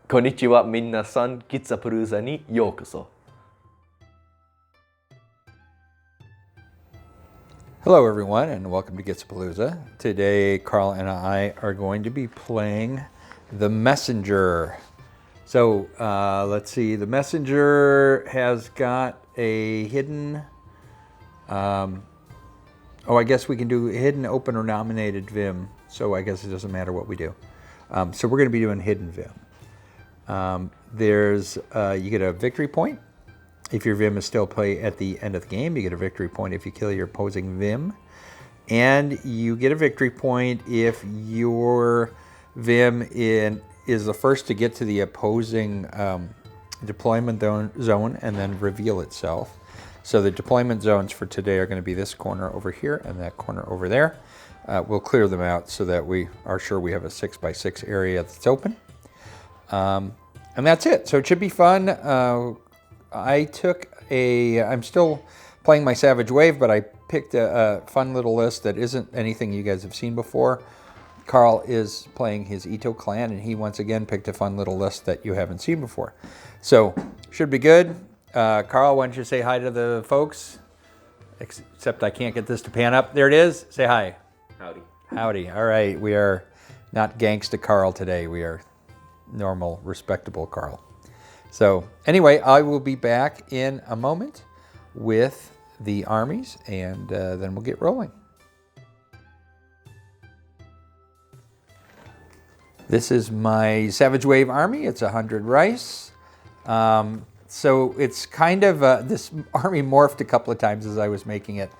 Konnichiwa minasan, Gitsapalooza ni yokoso. Hello everyone and welcome to Gitsapalooza. Today Carl and I are going to be playing The Messenger. So let's see, The Messenger has got a hidden, I guess we can do hidden, open, or nominated Vim. So I guess it doesn't matter what we do. So we're going to be doing hidden Vim. You get a victory point if your Vim is still play at the end of the game. You get a victory point if you kill your opposing Vim. And you get a victory point if your Vim is the first to get to the opposing deployment zone and then reveal itself. So the deployment zones for today are going to be this corner over here and that corner over there. We'll clear them out so that we are sure we have a 6x6 area that's open. And that's it. So it should be fun. I'm still playing my Savage Wave, but I picked a fun little list that isn't anything you guys have seen before. Carl is playing his Ito clan, and he once again picked a fun little list that you haven't seen before. So, should be good. Carl, why don't you say hi to the folks? Except I can't get this to pan up. There it is. Say hi. Howdy. Howdy. All right, we are not gangsta Carl today. We are normal, respectable Carl. So anyway, I will be back in a moment with the armies, and then we'll get rolling. This is my Savage Wave army. It's 100 rice. So it's kind of, this army morphed a couple of times as I was making it.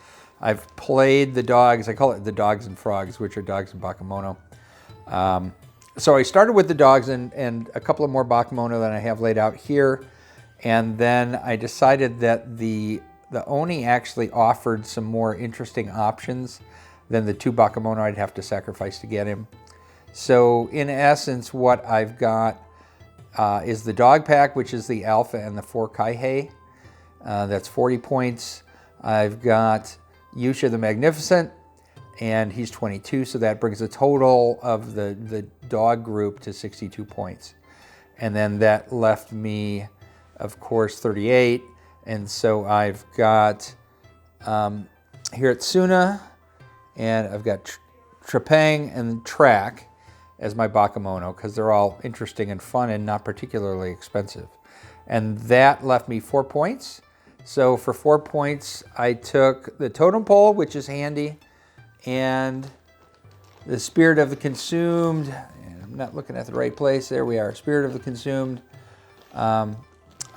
I've played the dogs. I call it the dogs and frogs, which are dogs and bakemono. So I started with the dogs and a couple of more bakemono than I have laid out here. And then I decided that the Oni actually offered some more interesting options than the 2 bakemono I'd have to sacrifice to get him. So in essence, what I've got is the dog pack, which is the alpha and the 4 kaihei. That's 40 points. I've got Yusha the Magnificent, and he's 22, so that brings the total of the dog group to 62 points. And then that left me, of course, 38. And so I've got Hiritsuna, and I've got Trepang and Track as my bakemono, because they're all interesting and fun and not particularly expensive. And that left me 4 points. So for 4 points, I took the totem pole, which is handy, and the Spirit of the Consumed. And I'm not looking at the right place. There we are. Spirit of the Consumed. On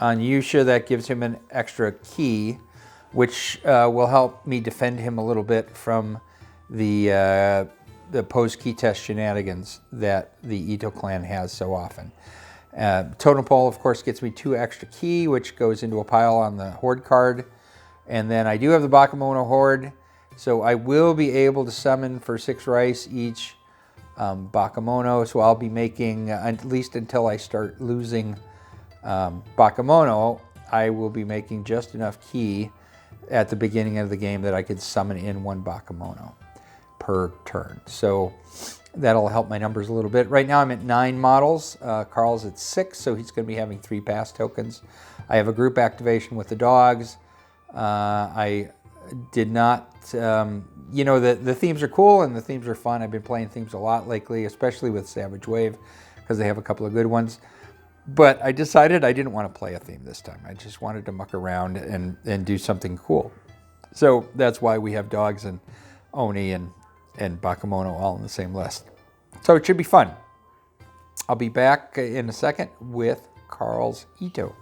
Yusha, that gives him an extra key, which will help me defend him a little bit from the post-key test shenanigans that the Ito clan has so often. Totem pole, of course, gets me 2 extra key, which goes into a pile on the Horde card. And then I do have the bakemono Horde, so I will be able to summon for 6 rice each bakemono. So I'll be making, at least until I start losing bakemono, I will be making just enough key at the beginning of the game that I could summon in 1 bakemono per turn. So that'll help my numbers a little bit. Right now I'm at 9 models. Carl's at 6, so he's going to be having 3 pass tokens. I have a group activation with the dogs. I did not, the themes are cool and the themes are fun. I've been playing themes a lot lately, especially with Savage Wave, because they have a couple of good ones. But I decided I didn't want to play a theme this time. I just wanted to muck around and do something cool. So that's why we have dogs and Oni and bakemono all in the same list. So it should be fun. I'll be back in a second with Carl's Ito.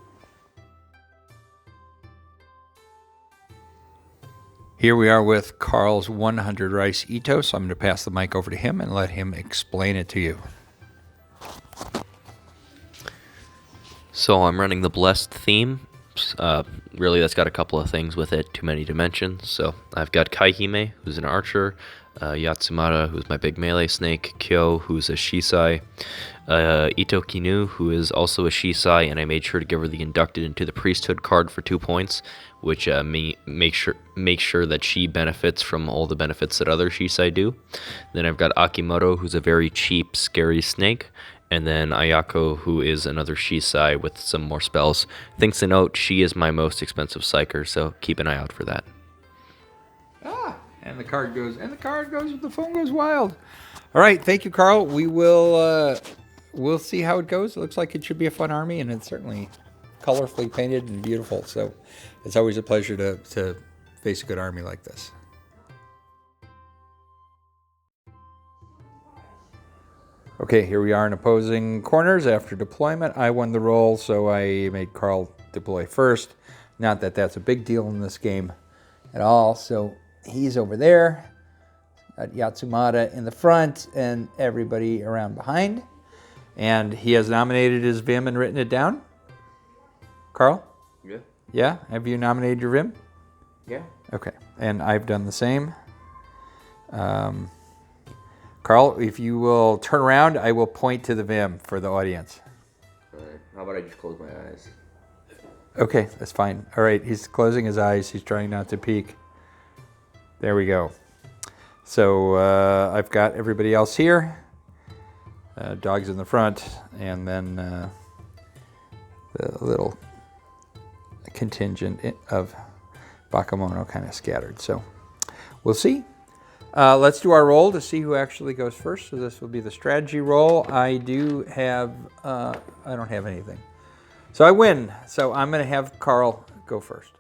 Here we are with Carl's 100 rice Ito, so I'm going to pass the mic over to him and let him explain it to you. So I'm running the Blessed theme. Really, that's got a couple of things with it, too many dimensions. So I've got Kaihime, who's an archer, Yatsumara, who's my big melee snake, Kyo, who's a Shisai, Ito Kinu, who is also a Shisai, and I made sure to give her the inducted into the priesthood card for 2 points, which make sure that she benefits from all the benefits that other Shisai do. Then I've got Akimoto, who's a very cheap, scary snake, And then Ayako, who is another Shisai with some more spells. Thinks to note, she is my most expensive psyker, so keep an eye out for that. And the card goes, the phone goes wild. All right, thank you, Carl. We will, we'll see how it goes. It looks like it should be a fun army, and it's certainly colorfully painted and beautiful. So it's always a pleasure to face a good army like this. Okay, here we are in opposing corners after deployment. I won the roll, so I made Carl deploy first. Not that that's a big deal in this game at all. So he's over there. Got Yatsumata in the front and everybody around behind. And he has nominated his Vim and written it down. Carl? Yeah. Yeah? Have you nominated your Vim? Yeah. Okay. And I've done the same. Carl, if you will turn around, I will point to the Vim for the audience. All right. How about I just close my eyes? Okay, that's fine. All right, he's closing his eyes. He's trying not to peek. There we go. So I've got everybody else here. Dogs in the front, and then the little contingent of Bakemono kind of scattered. So we'll see. Let's do our roll to see who actually goes first. So this will be the strategy roll. I do have, I don't have anything. So I win. So I'm going to have Carl go first.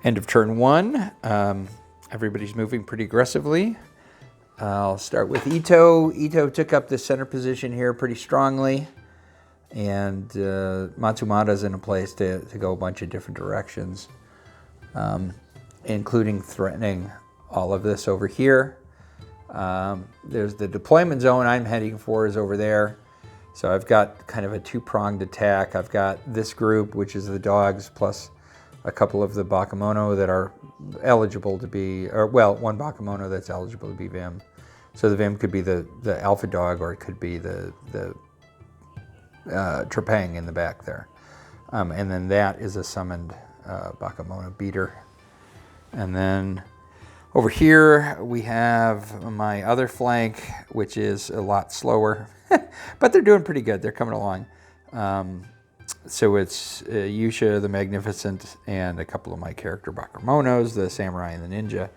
End of turn one. Everybody's moving pretty aggressively. I'll start with Ito. Ito took up the center position here pretty strongly. And Matsumata's in a place to go a bunch of different directions, including threatening all of this over here. There's the deployment zone I'm heading for is over there. So I've got kind of a two-pronged attack. I've got this group, which is the dogs, plus a couple of the Bakemono that are eligible to be, or well, one Bakemono that's eligible to be Vim. So the Vim could be the alpha dog, or it could be the Trepang in the back there. And then that is a summoned Bakemono beater. And then over here we have my other flank, which is a lot slower, but they're doing pretty good. They're coming along. So it's Yusha the Magnificent and a couple of my character Bakemonos, the Samurai and the Ninja.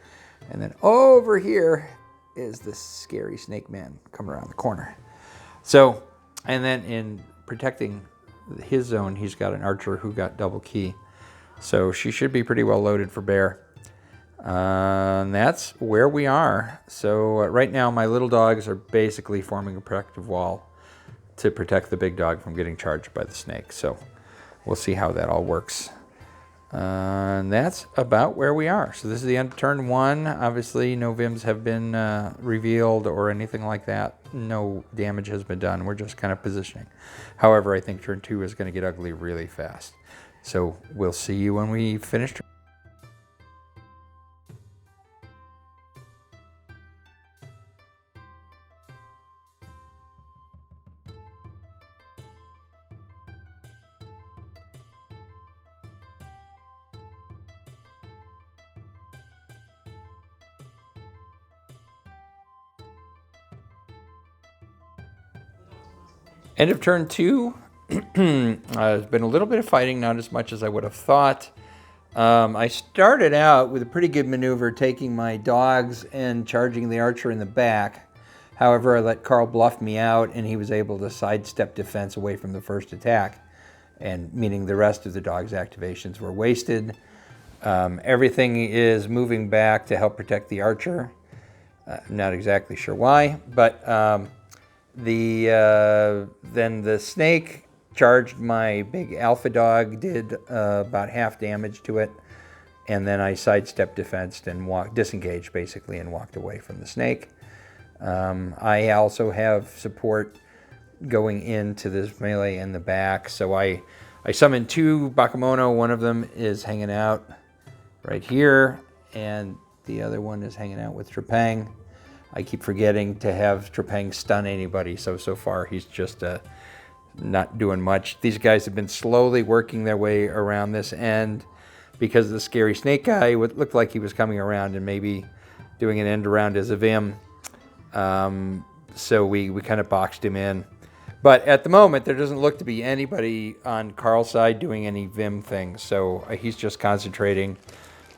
And then over here is the scary Snake Man coming around the corner. So, and then in protecting his zone, he's got an archer who got double key. So she should be pretty well loaded for bear. And that's where we are. So right now my little dogs are basically forming a protective wall to protect the big dog from getting charged by the snake. So we'll see how that all works. And that's about where we are. So this is the end of turn one. Obviously no Vims have been revealed or anything like that. No damage has been done. We're just kind of positioning. However, I think turn two is going to get ugly really fast. So we'll see you when we finish. End of turn two. There's been a little bit of fighting, not as much as I would have thought. I started out with a pretty good maneuver, taking my dogs and charging the archer in the back. However, I let Carl bluff me out, and he was able to sidestep defense away from the first attack, and meaning the rest of the dog's activations were wasted. Everything is moving back to help protect the archer. I'm not exactly sure why, but then the snake charged my big alpha dog, did about half damage to it, and then I sidestepped defensed and disengaged basically and walked away from the snake. I also have support going into this melee in the back. So I summoned 2 Bakemono. One of them is hanging out right here, and the other one is hanging out with Trepang. I keep forgetting to have Trepang stun anybody, so far he's just not doing much. These guys have been slowly working their way around this end because the scary snake guy looked like he was coming around and maybe doing an end around as a Vim. So we kind of boxed him in. But at the moment, there doesn't look to be anybody on Carl's side doing any Vim things. So he's just concentrating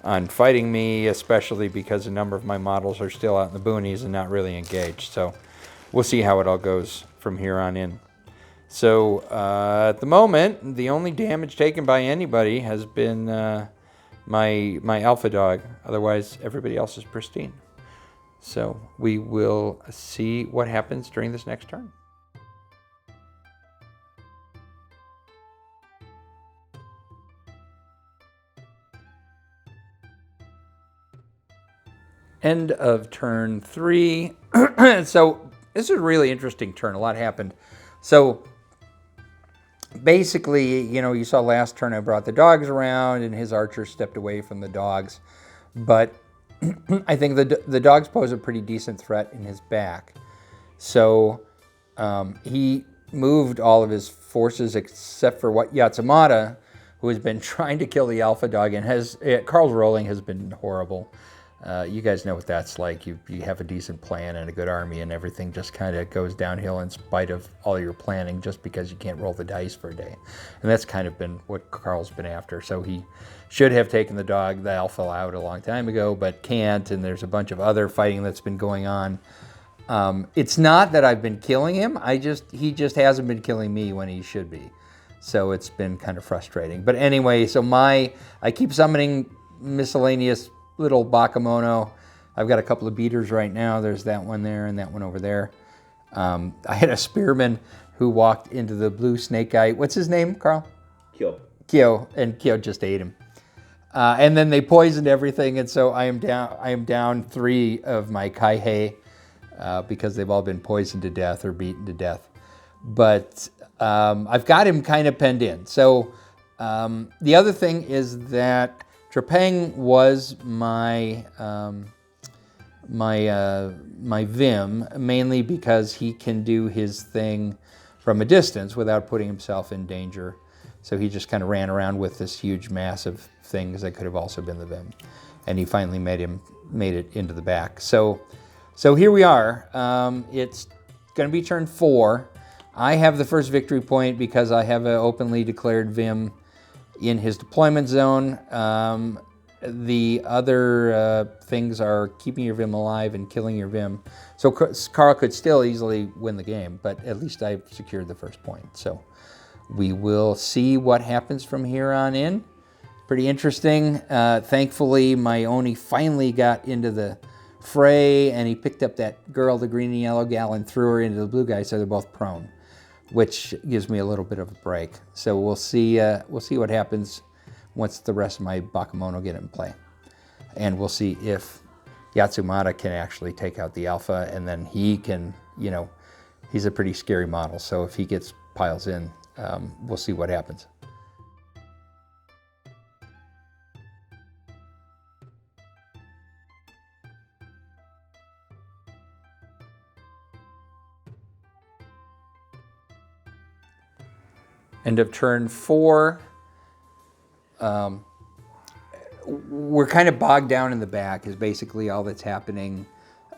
on fighting me, especially because a number of my models are still out in the boonies and not really engaged. So we'll see how it all goes from here on in. So at the moment, the only damage taken by anybody has been my alpha dog. Otherwise, everybody else is pristine. So we will see what happens during this next turn. End of turn 3. So this is a really interesting turn. A lot happened. So basically, you saw last turn I brought the dogs around and his archer stepped away from the dogs. But I think the dogs pose a pretty decent threat in his back. So he moved all of his forces except for Yatsamata, who has been trying to kill the alpha dog, and Carl's rolling has been horrible. You guys know what that's like. You have a decent plan and a good army, and everything just kind of goes downhill in spite of all your planning just because you can't roll the dice for a day. And that's kind of been what Carl's been after. So he should have taken the alpha out a long time ago, but can't, and there's a bunch of other fighting that's been going on. It's not that I've been killing him. He just hasn't been killing me when he should be. So it's been kind of frustrating. But anyway, so I keep summoning miscellaneous little Bakemono. I've got a couple of beaters right now. There's that one there and that one over there. I had a spearman who walked into the blue snake guy. What's his name, Carl? Kyo, and Kyo just ate him. And then they poisoned everything, and so I am down 3 of my Kaihei because they've all been poisoned to death or beaten to death. But I've got him kind of penned in. So the other thing is that Trepang was my Vim, mainly because he can do his thing from a distance without putting himself in danger. So he just kind of ran around with this huge mass of things that could have also been the Vim. And he finally made it into the back. So here we are. It's going to be turn 4. I have the first victory point because I have an openly declared Vim in his deployment zone. The other things are keeping your Vim alive and killing your Vim. So Carl could still easily win the game, but at least I've secured the first point. So we will see what happens from here on in. Pretty interesting. Thankfully, my Oni finally got into the fray, and he picked up that girl, the green and yellow gal, and threw her into the blue guy, so they're both prone, which gives me a little bit of a break. So we'll see what happens once the rest of my Bakemono get in play. And we'll see if Yatsumata can actually take out the alpha, and then he can, he's a pretty scary model. So if he piles in, we'll see what happens. End of turn 4. We're kind of bogged down in the back is basically all that's happening.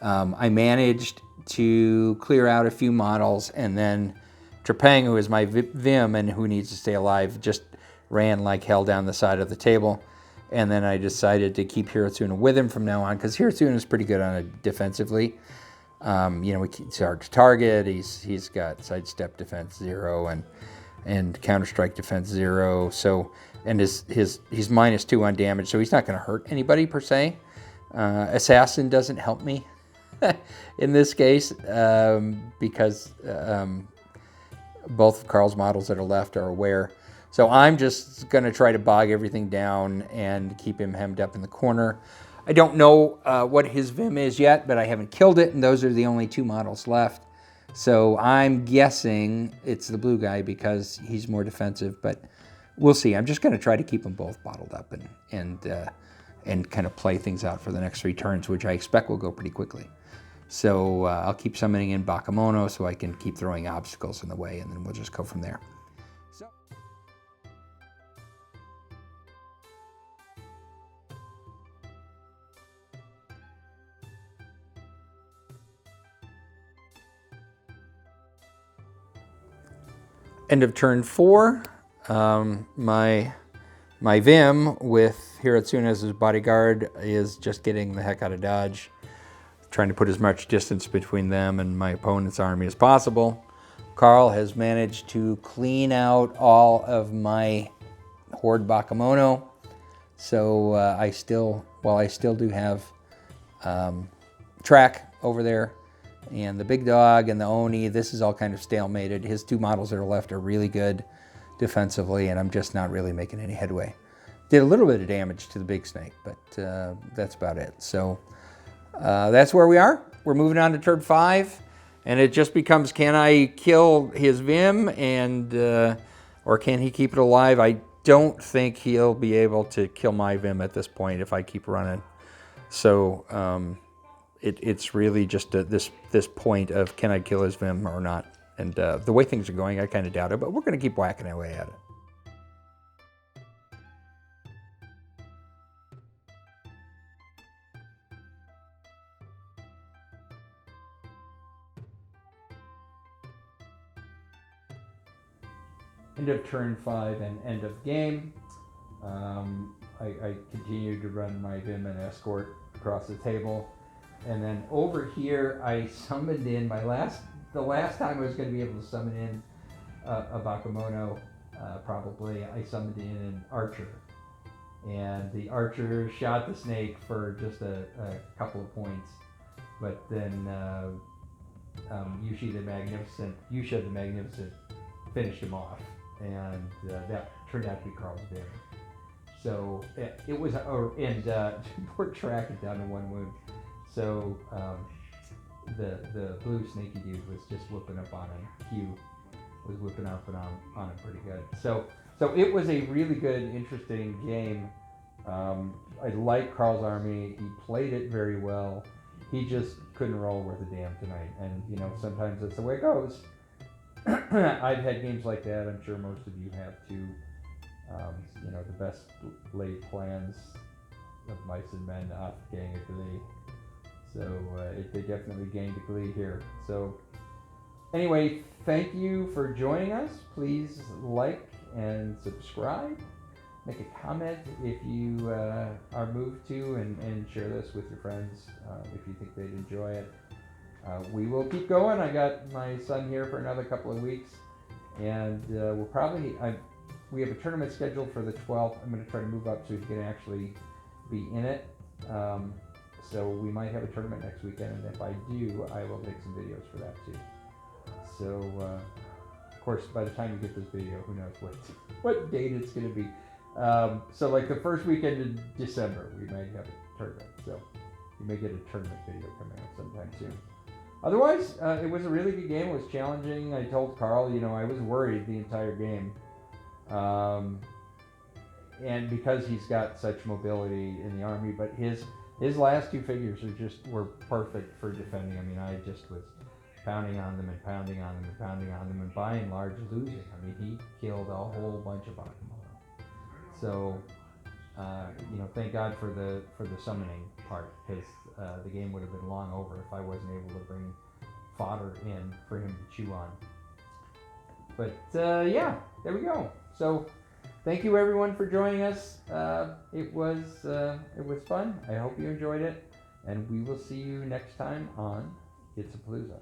I managed to clear out a few models, and then Trepang, who is my Vim and who needs to stay alive, just ran like hell down the side of the table. And then I decided to keep Hiritsuna with him from now on, because Hiritsuna is pretty good on it defensively. It's hard to target. He's got sidestep defense 0 and counter-strike defense 0. So, and he's -2 on damage, so he's not going to hurt anybody per se. Assassin doesn't help me in this case because both of Carl's models that are left are aware. So I'm just going to try to bog everything down and keep him hemmed up in the corner. I don't know what his Vim is yet, but I haven't killed it, and those are the only 2 models left. So I'm guessing it's the blue guy because he's more defensive, but we'll see. I'm just going to try to keep them both bottled up and kind of play things out for the next 3 turns, which I expect will go pretty quickly. So I'll keep summoning in Bakemono so I can keep throwing obstacles in the way, and then we'll just go from there. So. End of turn 4. My Vim with Hiratsune as his bodyguard is just getting the heck out of dodge, trying to put as much distance between them and my opponent's army as possible. Carl has managed to clean out all of my Horde Bakemono, so I still do have track over there. And the big dog and the Oni, this is all kind of stalemated. His 2 models that are left are really good defensively, and I'm just not really making any headway. Did a little bit of damage to the big snake, but that's about it. So that's where we are. We're moving on to turn 5, and it just becomes, can I kill his Vim, and or can he keep it alive? I don't think he'll be able to kill my Vim at this point if I keep running. So it's really just this point of, can I kill his Vim or not? And the way things are going, I kind of doubt it, but we're going to keep whacking away at it. End of turn 5 and end of game. I continue to run my Vim and escort across the table. And then over here, I summoned in the last time I was going to be able to summon in a Bakemono, probably, I summoned in an archer. And the archer shot the snake for just a couple of points. But then Yusha the Magnificent finished him off. And that turned out to be Carl's Vim. So it was, poor track it down to 1 wound. So the blue snaky dude was just whooping up on him. Q was whipping up and on him pretty good. So it was a really good, interesting game. I like Carl's army. He played it very well. He just couldn't roll worth a damn tonight. And sometimes that's the way it goes. I've had games like that. I'm sure most of you have too. The best laid plans of mice and men off gang of glee. So they definitely gained a glee here. So anyway, thank you for joining us. Please like and subscribe. Make a comment if you are moved to, and share this with your friends if you think they'd enjoy it. We will keep going. I got my son here for another couple of weeks, and we'll probably, we have a tournament scheduled for the 12th. I'm going to try to move up so he can actually be in it. So we might have a tournament next weekend, and if I do, I will make some videos for that too. So, of course, by the time you get this video, who knows what date it's going to be. So like the first weekend in December, we may have a tournament. So you may get a tournament video coming out sometime soon. Otherwise, it was a really good game. It was challenging. I told Carl, I was worried the entire game. And because he's got such mobility in the army, but his last 2 figures were perfect for defending. I mean, I just was pounding on them and pounding on them and pounding on them, and by and large losing. I mean, he killed a whole bunch of Bakemono. So, thank God for the summoning part, because the game would have been long over if I wasn't able to bring fodder in for him to chew on. But yeah, there we go. So thank you everyone for joining us. It was fun. I hope you enjoyed it, and we will see you next time on Gitsapalooza.